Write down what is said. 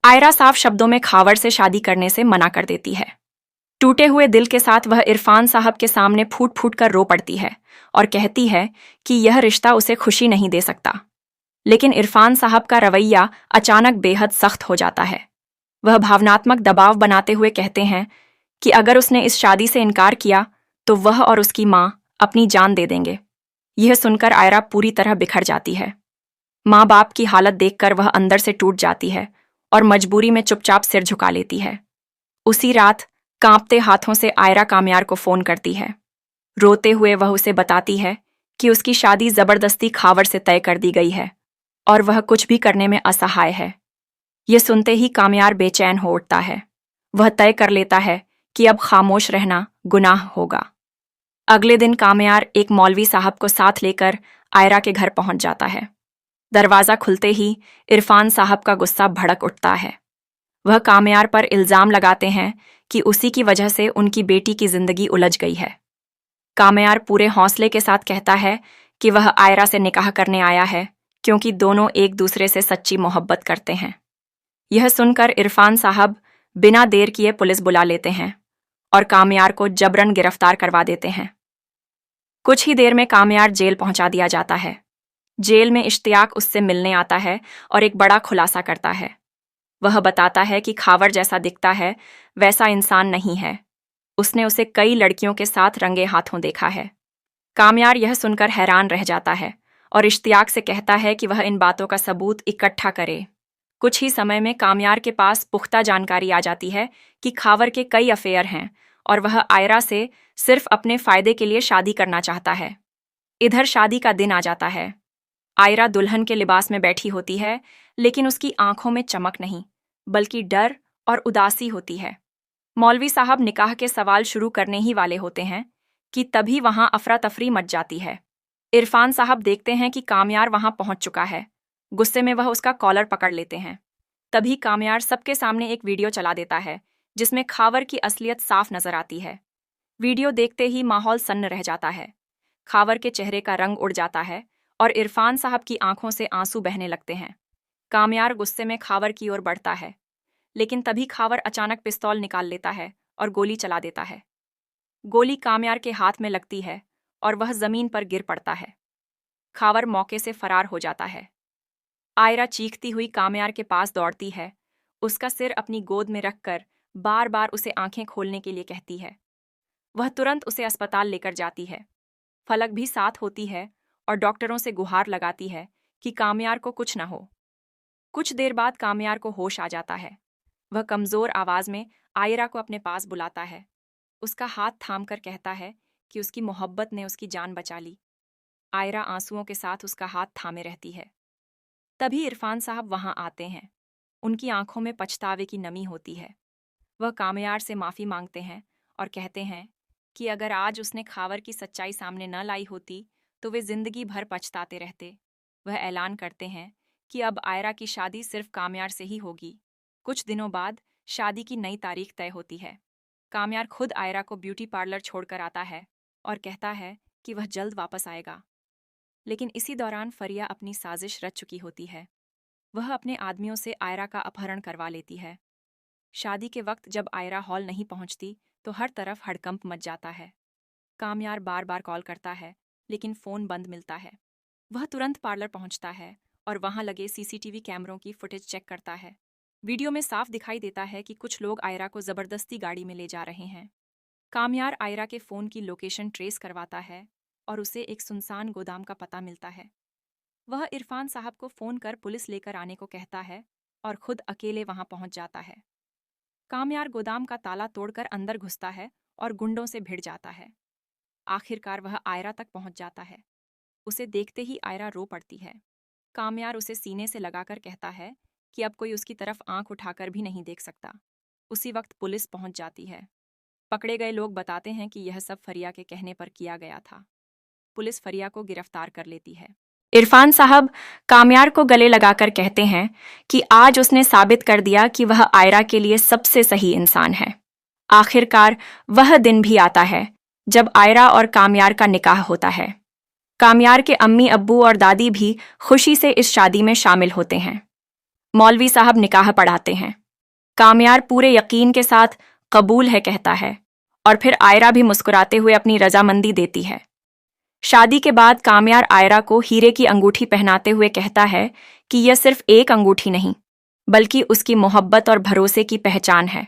आयरा साफ शब्दों में खावर से शादी करने से मना कर देती है। टूटे हुए दिल के साथ वह इरफान साहब के सामने फूट फूट कर रो पड़ती है और कहती है कि यह रिश्ता उसे खुशी नहीं दे सकता। लेकिन इरफान साहब का रवैया अचानक बेहद सख्त हो जाता है। वह भावनात्मक दबाव बनाते हुए कहते हैं कि अगर उसने इस शादी से इनकार किया तो वह और उसकी माँ अपनी जान दे देंगे। यह सुनकर आयरा पूरी तरह बिखर जाती है। माँ बाप की हालत देखकर वह अंदर से टूट जाती है और मजबूरी में चुपचाप सिर झुका लेती है। उसी रात कांपते हाथों से आयरा कामयार को फोन करती है। रोते हुए वह उसे बताती है कि उसकी शादी जबरदस्ती खावर से तय कर दी गई है और वह कुछ भी करने में असहाय है। यह सुनते ही कामयार बेचैन हो उठता है। वह तय कर लेता है कि अब खामोश रहना गुनाह होगा। अगले दिन कामयार एक मौलवी साहब को साथ लेकर आयरा के घर पहुंच जाता है। दरवाज़ा खुलते ही इरफान साहब का गुस्सा भड़क उठता है। वह कामयार पर इल्ज़ाम लगाते हैं कि उसी की वजह से उनकी बेटी की जिंदगी उलझ गई है। कामयार पूरे हौसले के साथ कहता है कि वह आयरा से निकाह करने आया है क्योंकि दोनों एक दूसरे से सच्ची मोहब्बत करते हैं। यह सुनकर इरफान साहब बिना देर किए पुलिस बुला लेते हैं और कामयार को जबरन गिरफ्तार करवा देते हैं। कुछ ही देर में कामयार जेल पहुंचा दिया जाता है। जेल में इश्तियाक उससे मिलने आता है और एक बड़ा खुलासा करता है। वह बताता है कि खावर जैसा दिखता है वैसा इंसान नहीं है। उसने उसे कई लड़कियों के साथ रंगे हाथों देखा है। कामयार यह सुनकर हैरान रह जाता है और इश्तियाक से कहता है कि वह इन बातों का सबूत इकट्ठा करे। कुछ ही समय में कामयार के पास पुख्ता जानकारी आ जाती है कि खावर के कई अफेयर हैं और वह आयरा से सिर्फ अपने फायदे के लिए शादी करना चाहता है। इधर शादी का दिन आ जाता है। आयरा दुल्हन के लिबास में बैठी होती है, लेकिन उसकी आंखों में चमक नहीं, बल्कि डर और उदासी होती है। मौलवी साहब निकाह के सवाल शुरू करने ही वाले होते हैं कि तभी वहां अफरा तफरी मच जाती है। इरफान साहब देखते हैं कि कामयार वहां पहुंच चुका है। गुस्से में वह उसका कॉलर पकड़ लेते हैं। तभी कामयार सबके सामने एक वीडियो चला देता है जिसमें खावर की असलियत साफ नजर आती है। वीडियो देखते ही माहौल सन्न रह जाता है। खावर के चेहरे का रंग उड़ जाता है और इरफान साहब की आंखों से आंसू बहने लगते हैं। कामयार गुस्से में खावर की ओर बढ़ता है, लेकिन तभी खावर अचानक पिस्तौल निकाल लेता है और गोली चला देता है। गोली कामयार के हाथ में लगती है और वह जमीन पर गिर पड़ता है। खावर मौके से फरार हो जाता है। आयरा चीखती हुई कामयार के पास दौड़ती है। उसका सिर अपनी गोद में रखकर बार बार उसे आंखें खोलने के लिए कहती है। वह तुरंत उसे अस्पताल लेकर जाती है। फलक भी साथ होती है और डॉक्टरों से गुहार लगाती है कि कामयार को कुछ न हो। कुछ देर बाद कामयार को होश आ जाता है। वह कमजोर आवाज में आयरा को अपने पास बुलाता है। उसका हाथ थामकर कहता है कि उसकी मोहब्बत ने उसकी जान बचा ली। आयरा आंसुओं के साथ उसका हाथ थामे रहती है। तभी इरफान साहब वहां आते हैं। उनकी आंखों में पछतावे की नमी होती है। वह कामयार से माफी मांगते हैं और कहते हैं कि अगर आज उसने खावर की सच्चाई सामने न लाई होती तो वे जिंदगी भर पछताते रहते। वह ऐलान करते हैं कि अब आयरा की शादी सिर्फ कामयार से ही होगी। कुछ दिनों बाद शादी की नई तारीख तय होती है। कामयार खुद आयरा को ब्यूटी पार्लर छोड़कर आता है और कहता है कि वह जल्द वापस आएगा। लेकिन इसी दौरान फरिया अपनी साजिश रच चुकी होती है। वह अपने आदमियों से आयरा का अपहरण करवा लेती है। शादी के वक्त जब आयरा हॉल नहीं पहुंचती तो हर तरफ हड़कंप मच जाता है। कामयार बार बार कॉल करता है, लेकिन फोन बंद मिलता है। वह तुरंत पार्लर पहुंचता है और वहां लगे सीसीटीवी कैमरों की फुटेज चेक करता है। वीडियो में साफ दिखाई देता है कि कुछ लोग आयरा को जबरदस्ती गाड़ी में ले जा रहे हैं। कामयार आयरा के फोन की लोकेशन ट्रेस करवाता है और उसे एक सुनसान गोदाम का पता मिलता है। वह इरफान साहब को फोन कर पुलिस लेकर आने को कहता है और खुद अकेले वहां पहुंच जाता है। कामयार गोदाम का ताला तोड़कर अंदर घुसता है और गुंडों से भिड़ जाता है। आखिरकार वह आयरा तक पहुंच जाता है। उसे देखते ही आयरा रो पड़ती है। कामयार उसे सीने से लगाकर कहता है कि अब कोई उसकी तरफ आंख उठाकर भी नहीं देख सकता। उसी वक्त पुलिस पहुंच जाती है। पकड़े गए लोग बताते हैं कि यह सब फरिया के कहने पर किया गया था। पुलिस फरिया को गिरफ्तार कर लेती है। इरफान साहब कामयार को गले लगाकर कहते हैं कि आज उसने साबित कर दिया कि वह आयरा के लिए सबसे सही इंसान है। आखिरकार वह दिन भी आता है जब आयरा और कामयार का निकाह होता है। कामयार के अम्मी अब्बू और दादी भी खुशी से इस शादी में शामिल होते हैं। मौलवी साहब निकाह पढ़ाते हैं। कामयार पूरे यकीन के साथ कबूल है कहता है और फिर आयरा भी मुस्कुराते हुए अपनी रजामंदी देती है। शादी के बाद कामयार आयरा को हीरे की अंगूठी पहनाते हुए कहता है कि यह सिर्फ एक अंगूठी नहीं बल्कि उसकी मोहब्बत और भरोसे की पहचान है।